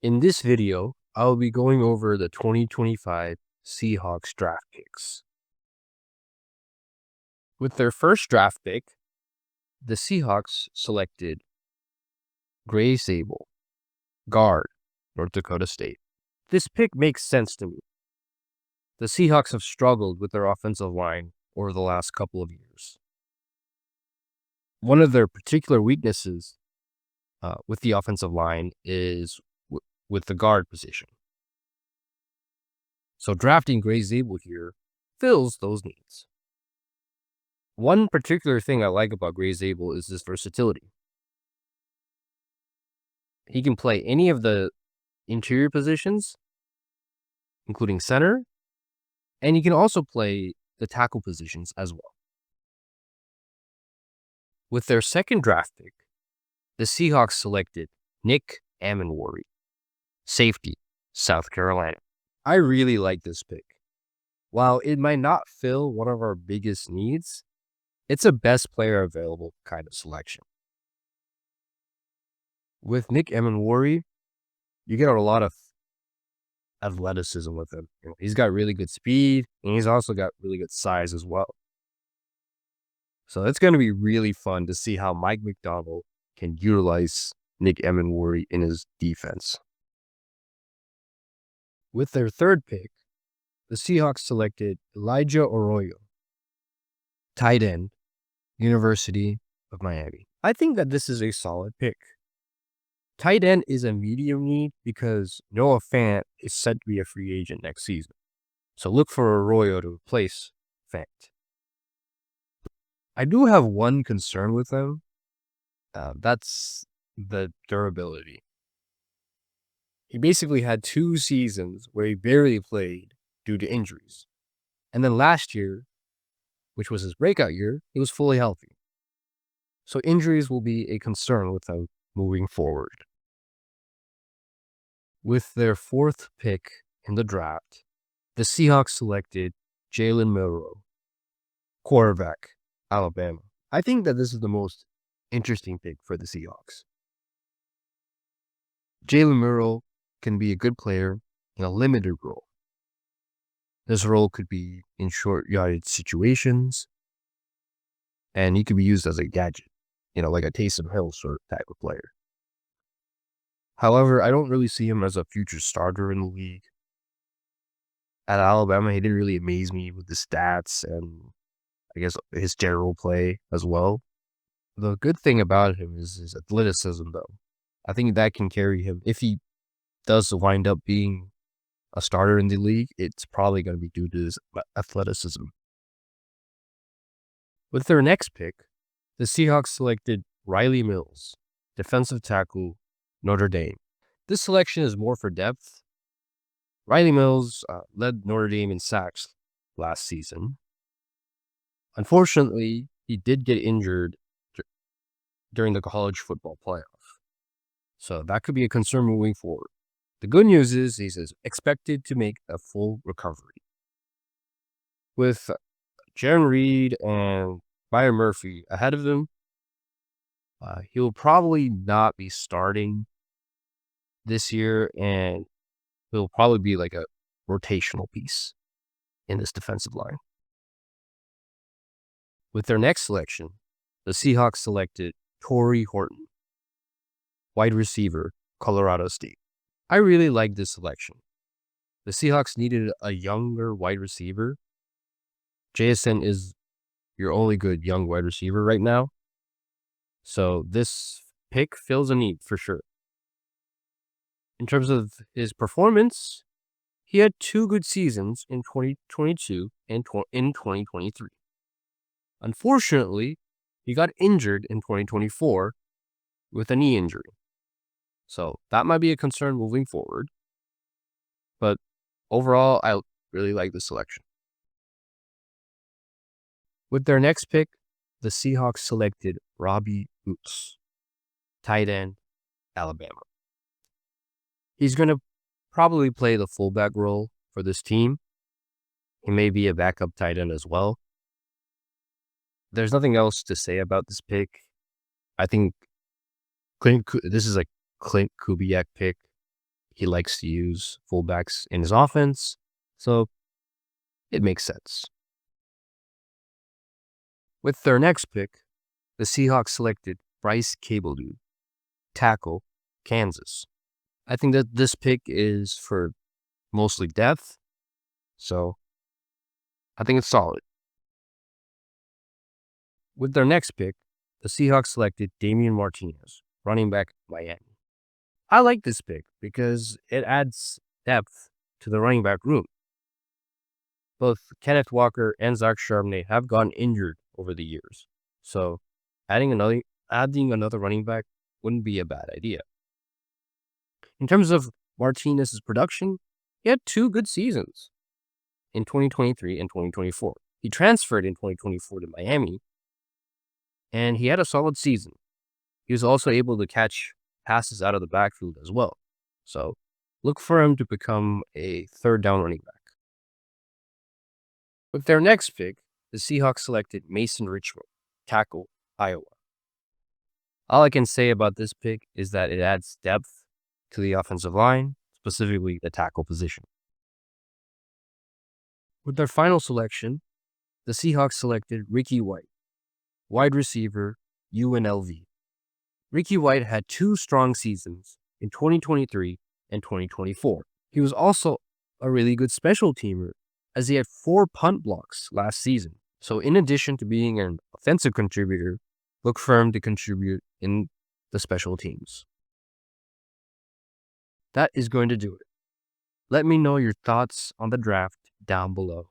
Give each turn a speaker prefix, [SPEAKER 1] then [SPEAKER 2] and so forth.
[SPEAKER 1] In this video, I'll be going over the 2025 Seahawks draft picks. With their first draft pick, the Seahawks selected Gray Sable, guard, North Dakota State. This pick makes sense to me. The Seahawks have struggled with their offensive line over the last couple of years. One of their particular weaknesses with the offensive line is with the guard position. So drafting Gray Sable here fills those needs. One particular thing I like about Gray Sable is his versatility. He can play any of the interior positions, including center, and he can also play the tackle positions as well. With their second draft pick, the Seahawks selected Nick Amenworry, safety, South Carolina. I really like this pick. While it might not fill one of our biggest needs, it's a best player available kind of selection. With Nick Amenworry, you get a lot of athleticism with him. He's got really good speed, and he's also got really good size as well. So it's going to be really fun to see how Mike McDonald can utilize Nick Amenworry in his defense. With their third pick, the Seahawks selected Elijah Arroyo, tight end, University of Miami. I think that this is a solid pick. Tight end is a medium need because Noah Fant is set to be a free agent next season. So look for Arroyo to replace Fant. I do have one concern with him. That's the durability. He basically had 2 seasons where he barely played due to injuries. And then last year, which was his breakout year, he was fully healthy. So injuries will be a concern with him moving forward. With their fourth pick in the draft, the Seahawks selected Jalen Milroe, quarterback, Alabama. I think that this is the most interesting pick for the Seahawks. Jalen Milroe can be a good player in a limited role. This role could be in short yardage situations, and he could be used as a gadget, like a Taysom Hill sort of type of player. However, I don't really see him as a future starter in the league. At Alabama, he didn't really amaze me with the stats and I guess his general play as well. The good thing about him is his athleticism, though. I think that can carry him. If he does wind up being a starter in the league, it's probably going to be due to his athleticism. With their next pick, the Seahawks selected Riley Mills, defensive tackle, Notre Dame. This selection is more for depth. Riley Mills led Notre Dame in sacks last season. Unfortunately, he did get injured during the college football playoff. So that could be a concern moving forward. The good news is he's expected to make a full recovery. With Jaron Reed and Byron Murphy ahead of him, he'll probably not be starting this year, and he'll probably be like a rotational piece in this defensive line. With their next selection, the Seahawks selected Torrey Horton, wide receiver, Colorado State. I really like this selection. The Seahawks needed a younger wide receiver. JSN is your only good young wide receiver right now. So this pick fills a need for sure. In terms of his performance, he had 2 good seasons in 2022 and in 2023. Unfortunately, he got injured in 2024 with a knee injury. So that might be a concern moving forward. But overall, I really like the selection. With their next pick, the Seahawks selected Robbie Boots, tight end, Alabama. He's going to probably play the fullback role for this team. He may be a backup tight end as well. There's nothing else to say about this pick. I think this is a Clint Kubiak pick. He likes to use fullbacks in his offense, so it makes sense. With their next pick, the Seahawks selected Bryce Cabledew, tackle, Kansas. I think that this pick is for mostly depth, so I think it's solid. With their next pick, the Seahawks selected Damian Martinez, running back, Miami. I like this pick because it adds depth to the running back room. Both Kenneth Walker and Zach Charbonnet have gotten injured over the years, so adding another running back wouldn't be a bad idea. In terms of Martinez's production, he had 2 good seasons in 2023 and 2024. He transferred in 2024 to Miami, and he had a solid season. He was also able to catch passes out of the backfield as well. So look for him to become a third down running back. With their next pick, the Seahawks selected Mason Richmond, tackle, Iowa. All I can say about this pick is that it adds depth to the offensive line, specifically the tackle position. With their final selection, the Seahawks selected Ricky White, wide receiver, UNLV. Ricky White had 2 strong seasons in 2023 and 2024. He was also a really good special teamer, as he had 4 punt blocks last season. So in addition to being an offensive contributor, look for him to contribute in the special teams. That is going to do it. Let me know your thoughts on the draft down below.